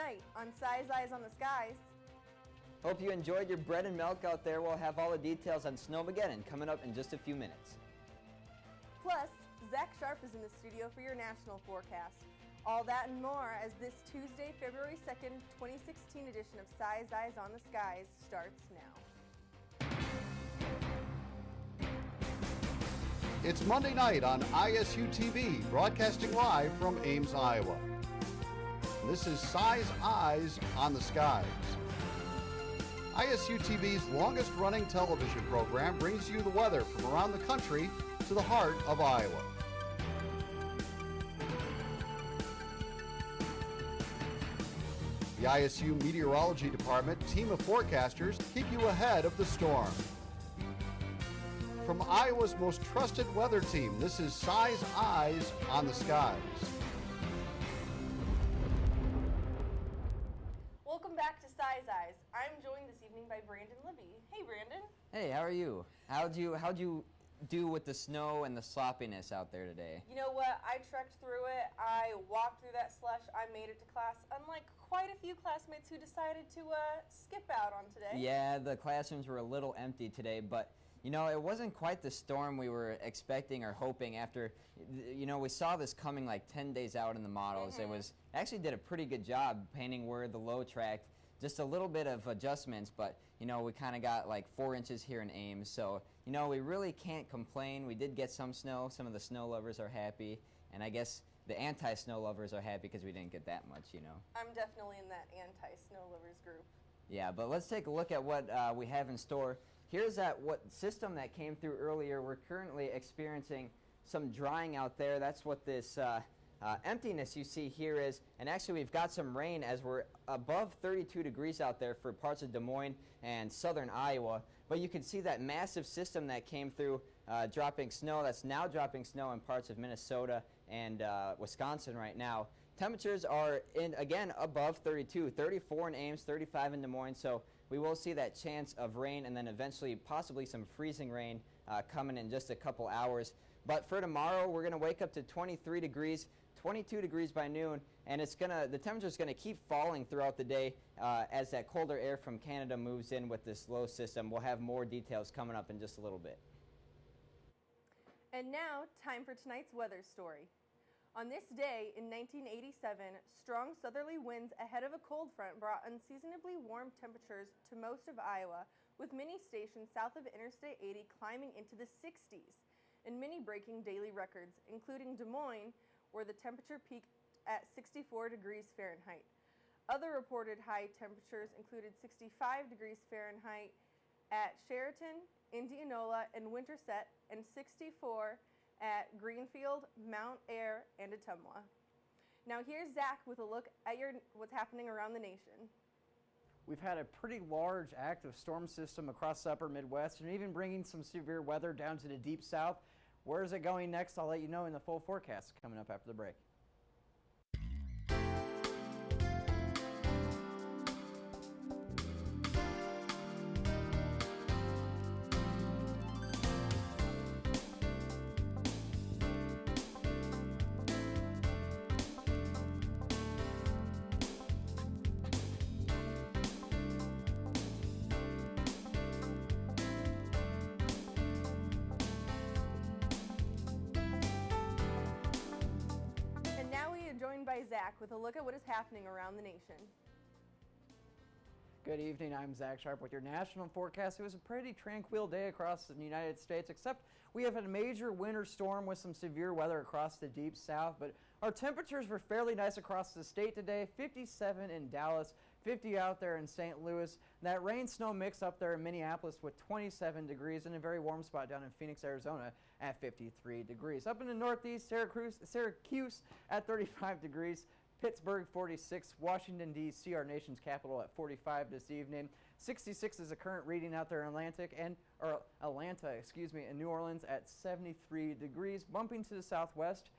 tonight on Size Eyes on the Skies. Hope you enjoyed your bread and milk out there. We'll have all the details on Snowmageddon coming up in just a few minutes. Plus, Sharpe is in the studio for your national forecast. All that and more as this Tuesday, February 2nd, 2016 edition of Size Eyes on the Skies starts now. It's Monday night on ISU TV, broadcasting live from Ames, Iowa. This is Size Eyes on the Skies. ISU TV's longest-running television program brings you the weather from around the country to the heart of Iowa. The ISU Meteorology Department team of forecasters keep you ahead of the storm. From Iowa's most trusted weather team, this is Size Eyes on the Skies. Welcome back to Size Eyes. I'm joined this evening by Brandon Libby. Hey, Brandon. Hey, how are you? How'd you do with the snow and the sloppiness out there today? You know what? I trekked through it. I walked through that slush. I made it to class, unlike quite a few classmates who decided to skip out on today. Yeah, the classrooms were a little empty today, but you know, it wasn't quite the storm we were expecting or hoping after, you know, we saw this coming like 10 days out in the models. It actually did a pretty good job painting where the low tracked. Just a little bit of adjustments, but, you know, we kind of got like 4 inches here in Ames. So, you know, we really can't complain. We did get some snow. Some of the snow lovers are happy. And I guess the anti-snow lovers are happy because we didn't get that much, you know. I'm definitely in that anti-snow lovers group. Yeah, but let's take a look at what we have in store. Here's what system that came through earlier. We're currently experiencing some drying out there. That's what this emptiness you see here is. And actually we've got some rain as we're above 32 degrees out there for parts of Des Moines and southern Iowa. But you can see that massive system that came through dropping snow. That's now dropping snow in parts of Minnesota and Wisconsin right now. Temperatures are again above 32, 34 in Ames, 35 in Des Moines, so we will see that chance of rain and then eventually possibly some freezing rain coming in just a couple hours. But for tomorrow, we're going to wake up to 23 degrees, 22 degrees by noon, and the temperature is going to keep falling throughout the day as that colder air from Canada moves in with this low system. We'll have more details coming up in just a little bit. And now, time for tonight's weather story. On this day in 1987, strong southerly winds ahead of a cold front brought unseasonably warm temperatures to most of Iowa, with many stations south of Interstate 80 climbing into the 60s, and many breaking daily records, including Des Moines, where the temperature peaked at 64 degrees Fahrenheit. Other reported high temperatures included 65 degrees Fahrenheit at Sheraton, Indianola, and Winterset, and 64 at Greenfield, Mount Ayr, and Ottumwa. Now here's Zach with a look at what's happening around the nation. We've had a pretty large active storm system across the upper Midwest and even bringing some severe weather down to the deep south. Where is it going next? I'll let you know in the full forecast coming up after the break. By Zach with a look at what is happening around the nation. Good evening, I'm Sharpe with your national forecast. It was a pretty tranquil day across the United States, except we have had a major winter storm with some severe weather across the deep south, but our temperatures were fairly nice across the state today. 57 in Dallas, 50 out there in St. Louis. That rain-snow mix up there in Minneapolis with 27 degrees and a very warm spot down in Phoenix, Arizona at 53 degrees. Up in the northeast, Syracuse at 35 degrees. Pittsburgh 46, Washington, D.C., our nation's capital, at 45 this evening. 66 is the current reading out there in Atlanta, in New Orleans at 73 degrees. Bumping to the southwest,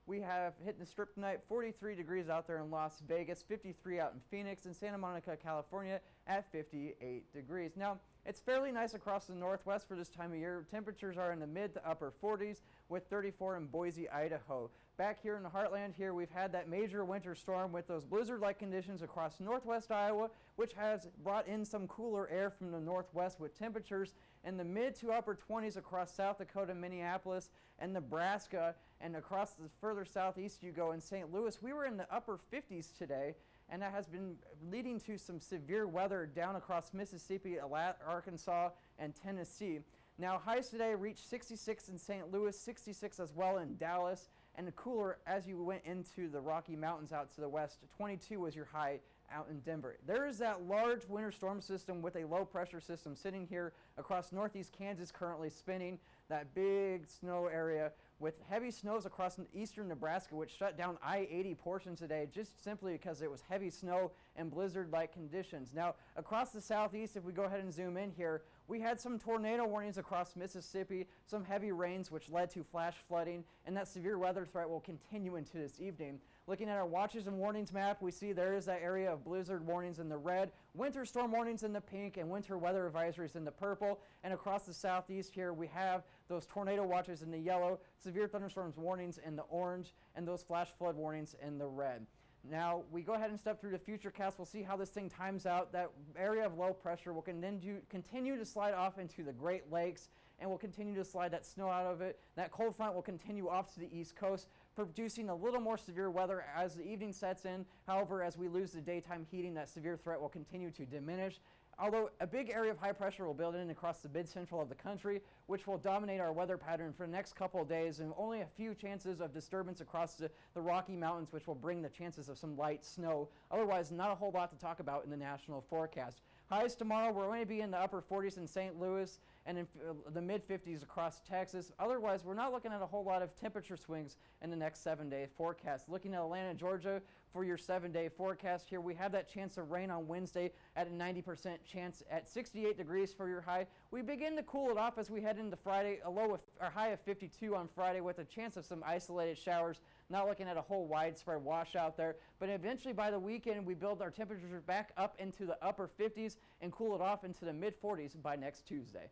we have hitting the strip tonight, 43 degrees out there in Las Vegas, 53 out in Phoenix, and Santa Monica, California at 58 degrees. Now, It's fairly nice across the northwest for this time of year. Temperatures are in the mid to upper 40s with 34 in Boise, Idaho. Back here in the heartland here, we've had that major winter storm with those blizzard-like conditions across northwest Iowa, which has brought in some cooler air from the northwest with temperatures in the mid to upper 20s across South Dakota, Minneapolis, and Nebraska, and across the further southeast you go in St. Louis. We were in the upper 50s today, and that has been leading to some severe weather down across Mississippi, Arkansas, and Tennessee. Now, highs today reached 66 in St. Louis, 66 as well in Dallas, and cooler as you went into the Rocky Mountains out to the west. 22 was your high out in Denver. There is that large winter storm system with a low pressure system sitting here across northeast Kansas currently spinning, that big snow area with heavy snows across eastern Nebraska, which shut down I-80 portions today just simply because it was heavy snow and blizzard-like conditions. Now, across the southeast, if we go ahead and zoom in here, we had some tornado warnings across Mississippi, some heavy rains which led to flash flooding, and that severe weather threat will continue into this evening. Looking at our watches and warnings map, we see there is that area of blizzard warnings in the red, winter storm warnings in the pink, and winter weather advisories in the purple. And across the southeast here, we have those tornado watches in the yellow, severe thunderstorms warnings in the orange, and those flash flood warnings in the red. Now, we go ahead and step through the futurecast. We'll see how this thing times out. That area of low pressure will continue to slide off into the Great Lakes, and will continue to slide that snow out of it. That cold front will continue off to the east coast, producing a little more severe weather as the evening sets in. However, as we lose the daytime heating, that severe threat will continue to diminish. Although a big area of high pressure will build in across the mid-central of the country, which will dominate our weather pattern for the next couple of days, and only a few chances of disturbance across the Rocky Mountains, which will bring the chances of some light snow. Otherwise, not a whole lot to talk about in the national forecast. Highs tomorrow, we're going to be in the upper 40s in St. Louis and in the mid-50s across Texas. Otherwise, we're not looking at a whole lot of temperature swings in the next 7-day forecast. Looking at Atlanta, Georgia for your 7-day forecast here, we have that chance of rain on Wednesday at a 90% chance at 68 degrees for your high. We begin to cool it off as we head into Friday, a high of 52 on Friday with a chance of some isolated showers. Not looking at a whole widespread washout there, but eventually by the weekend we build our temperatures back up into the upper 50s and cool it off into the mid 40s by next Tuesday.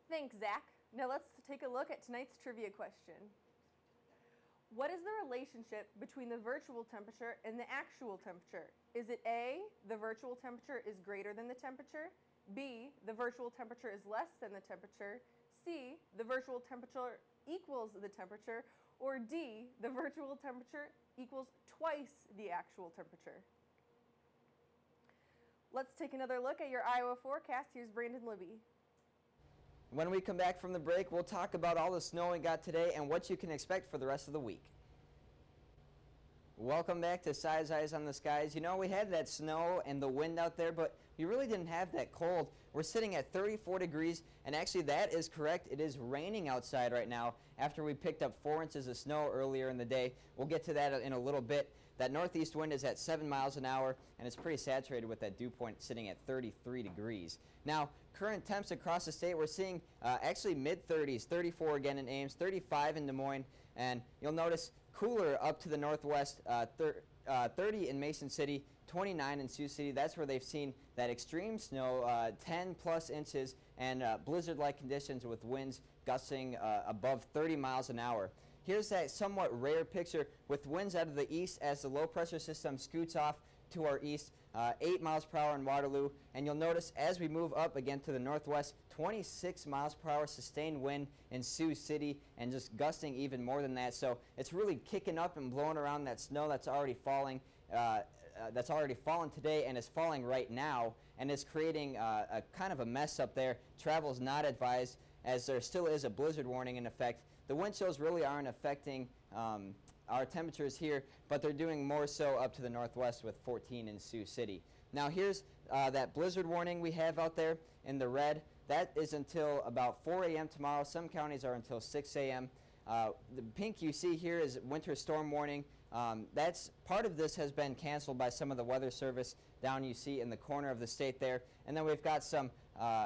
Thanks, Zach. Now let's take a look at tonight's trivia question. What is the relationship between the virtual temperature and the actual temperature? Is it A, the virtual temperature is greater than the temperature? B, the virtual temperature is less than the temperature? C, the virtual temperature equals the temperature? Or D, the virtual temperature equals twice the actual temperature? Let's take another look at your Iowa forecast. Here's Brandon Libby. When we come back from the break, we'll talk about all the snow we got today and what you can expect for the rest of the week. Welcome back to Si's Eyes on the Skies. You know, we had that snow and the wind out there, but we really didn't have that cold. We're sitting at 34 degrees, and actually that is correct. It is raining outside right now after we picked up 4 inches of snow earlier in the day. We'll get to that in a little bit. That northeast wind is at 7 miles an hour, and it's pretty saturated with that dew point sitting at 33 degrees. Now, current temps across the state, we're seeing actually mid-30s, 34 again in Ames, 35 in Des Moines, and you'll notice cooler up to the northwest, 30 in Mason City, 29 in Sioux City. That's where they've seen that extreme snow, 10 plus inches, and blizzard-like conditions with winds gusting above 30 miles an hour. Here's that somewhat rare picture with winds out of the east as the low pressure system scoots off to our east, 8 miles per hour in Waterloo. And you'll notice as we move up again to the northwest, 26 miles per hour sustained wind in Sioux City, and just gusting even more than that. So it's really kicking up and blowing around that snow that's already falling. That's already fallen today and is falling right now, and is creating a kind of a mess up there. Travel is not advised as there still is a blizzard warning in effect. The wind chills really aren't affecting our temperatures here, but they're doing more so up to the northwest with 14 in Sioux City. Now here's that blizzard warning we have out there in the red. That is until about 4 a.m. tomorrow. Some counties are until 6 a.m. The pink you see here is winter storm warning. That's part of this has been canceled by some of the weather service down you see in the corner of the state there. And then we've got some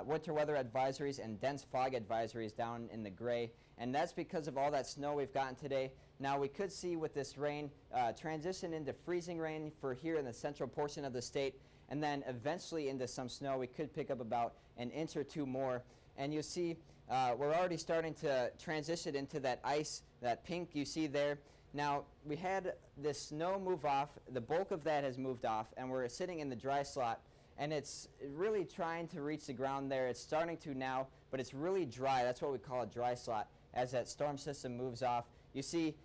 winter weather advisories and dense fog advisories down in the gray. And that's because of all that snow we've gotten today. Now we could see with this rain transition into freezing rain for here in the central portion of the state. and then eventually into some snow. We could pick up about an inch or two more. And you'll see we're already starting to transition into that ice, that pink you see there. Now, we had this snow move off. The bulk of that has moved off, and we're sitting in the dry slot, and it's really trying to reach the ground there. It's starting to now, but it's really dry. That's what we call a dry slot as that storm system moves off. You see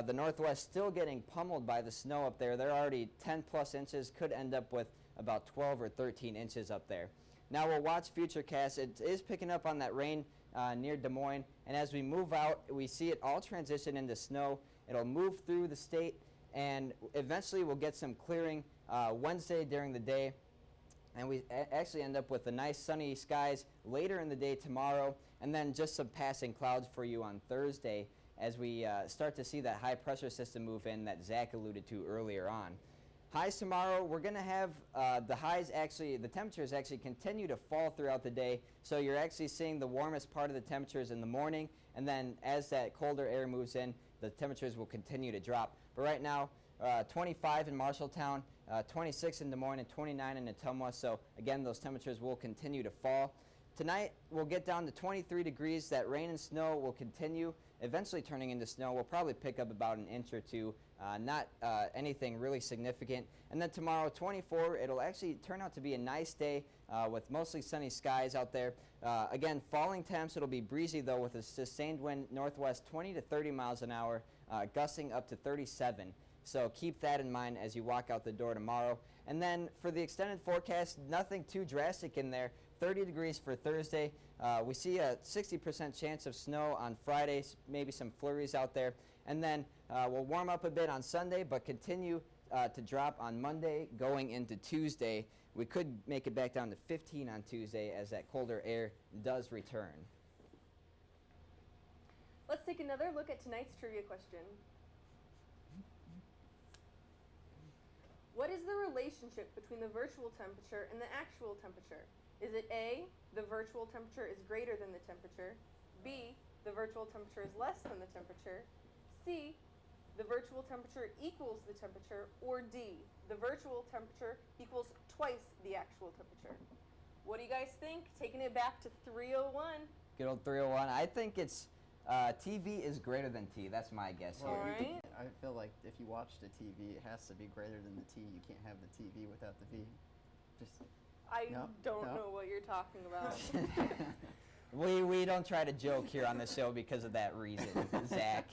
the Northwest still getting pummeled by the snow up there. They're already 10 plus inches, could end up with about 12 or 13 inches up there. Now we'll watch Futurecast. It is picking up on that rain near Des Moines, and as we move out, we see it all transition into snow. It'll move through the state, and eventually we'll get some clearing Wednesday during the day, and we actually end up with the nice sunny skies later in the day tomorrow, and then just some passing clouds for you on Thursday as we start to see that high pressure system move in that Zach alluded to earlier on. Highs tomorrow, we're going to have the temperatures actually continue to fall throughout the day, so you're actually seeing the warmest part of the temperatures in the morning, and then as that colder air moves in, the temperatures will continue to drop. But right now, 25 in Marshalltown, 26 in Des Moines, and 29 in Ottumwa, so again, those temperatures will continue to fall. Tonight, we'll get down to 23 degrees. That rain and snow will continue, eventually turning into snow. We'll probably pick up about an inch or two, not anything really significant. And then tomorrow, 24, it'll actually turn out to be a nice day with mostly sunny skies out there. Again, falling temps. It'll be breezy, though, with a sustained wind northwest 20 to 30 miles an hour, gusting up to 37. So keep that in mind as you walk out the door tomorrow. And then for the extended forecast, nothing too drastic in there. 30 degrees for Thursday. We see a 60% chance of snow on Friday, maybe some flurries out there. And then we'll warm up a bit on Sunday, but continue to drop on Monday going into Tuesday. We could make it back down to 15 on Tuesday as that colder air does return. Let's take another look at tonight's trivia question. What is the relationship between the virtual temperature and the actual temperature? Is it A, the virtual temperature is greater than the temperature, B, the virtual temperature is less than the temperature, C, the virtual temperature equals the temperature, or D, the virtual temperature equals twice the actual temperature? What do you guys think? Taking it back to 301. Good old 301. I think it's TV is greater than T. That's my guess here. All right. I feel like if you watch the TV, it has to be greater than the T. You can't have the TV without the V. I don't know what you're talking about. We don't try to joke here on the show because of that reason, Zach.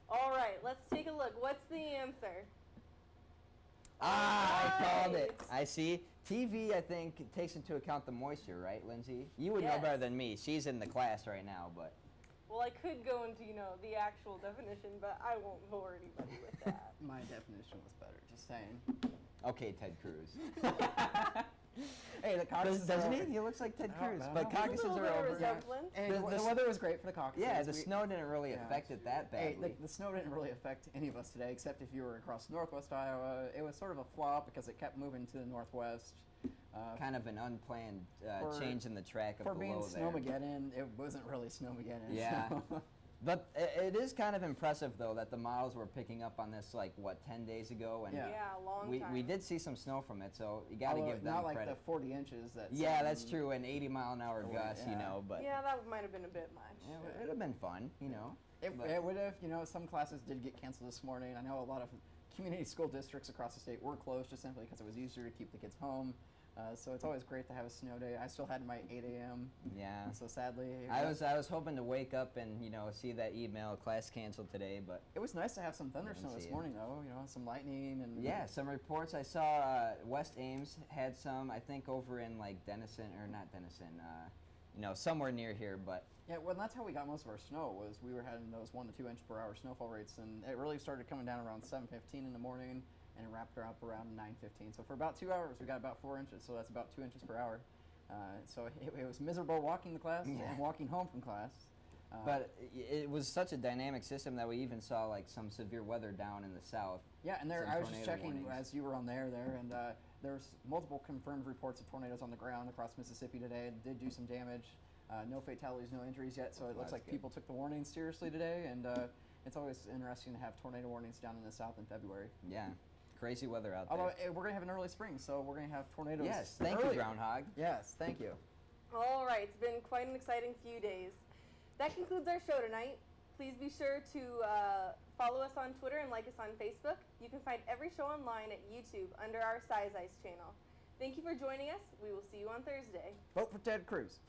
All right, let's take a look. What's the answer? I called it. Right. I see. TV, I think, takes into account the moisture, right, Lindsay? You would know Yes. better than me. She's in the class right now, but. Well, I could go into, the actual definition, but I won't bore anybody with that. My definition was better, just saying. Okay, Ted Cruz. Hey, the caucuses Doesn't are he? over. He looks like Ted I don't Cruz. know. But There's a caucuses little are bit of over. resemblance. And The the weather was great for the caucuses. Yeah, the We- snow didn't really Yeah. affect it that Hey, badly. the snow didn't really affect any of us today, except if you were across northwest Iowa. It was sort of a flop because it kept moving to the northwest. Kind of an unplanned for- change in the track of For the being low there. Snowmageddon, it wasn't really Snowmageddon. Yeah. so- But it is kind of impressive, though, that the models were picking up on this, 10 days ago? And Yeah. Yeah, a long we, time. we did see some snow from it, so you got to Although give them not like credit. the 40 inches. Yeah, that's true, an 80-mile-an-hour Oh, gust, yeah. but Yeah, that might have been a bit much. yeah, it would have been fun, but- It would have, some classes did get canceled this morning. I know a lot of community school districts across the state were closed just simply because it was easier to keep the kids home. So it's always great to have a snow day. I still had my 8 a.m. Yeah. So sadly, I was hoping to wake up and, see that email, class canceled today, but it was nice to have some thunder Didn't snow see this it. morning, though. Some lightning and yeah, some reports I saw. West Ames had some, I think, over in Denison, or not Denison, somewhere near here. But Yeah, well, that's how we got most of our snow. Was we were having those 1 to 2 inch per hour snowfall rates, and it really started coming down around 7:15 in the morning, and it wrapped up around 9:15. So for about 2 hours, we got about 4 inches. So that's about 2 inches per hour. So it was miserable walking to class Yeah. and walking home from class. but it was such a dynamic system that we even saw some severe weather down in the south. Yeah, and Some I was just tornado checking warnings. as you were on there, and there's multiple confirmed reports of tornadoes on the ground across Mississippi today. It did do some damage. No fatalities, no injuries yet, so it looks That's like good. people took the warnings seriously today, and it's always interesting to have tornado warnings down in the south in February. Yeah. Crazy weather out there. Although we're going to have an early spring, so we're going to have tornadoes. Yes, thank you, Groundhog. Yes, thank you. All right, it's been quite an exciting few days. That concludes our show tonight. Please be sure to follow us on Twitter and like us on Facebook. You can find every show online at YouTube under our Size Eyes channel. Thank you for joining us. We will see you on Thursday. Vote for Ted Cruz.